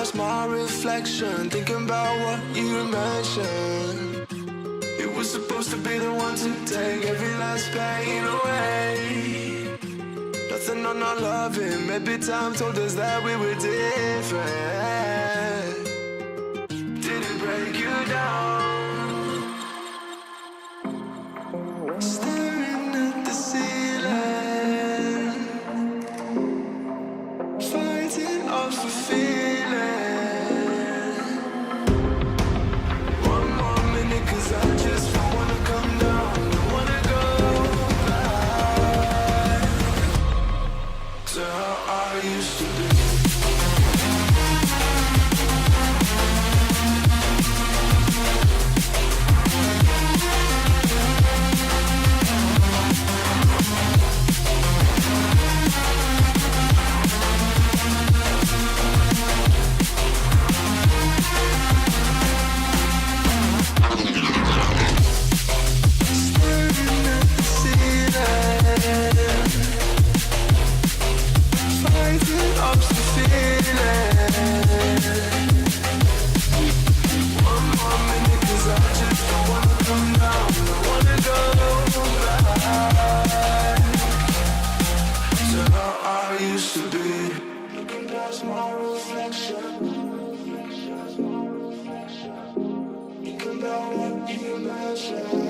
past my reflection, thinking about what you mentioned. It was supposed to be the one to take every last pain away. Nothing on our loving, maybe time told us that we were different. Did it break you down? Staring at the ceiling, fighting off the feeling. One more minute, 'cause I just wanna come down, don't wanna go back to how I used to be. You can know what you mentioned.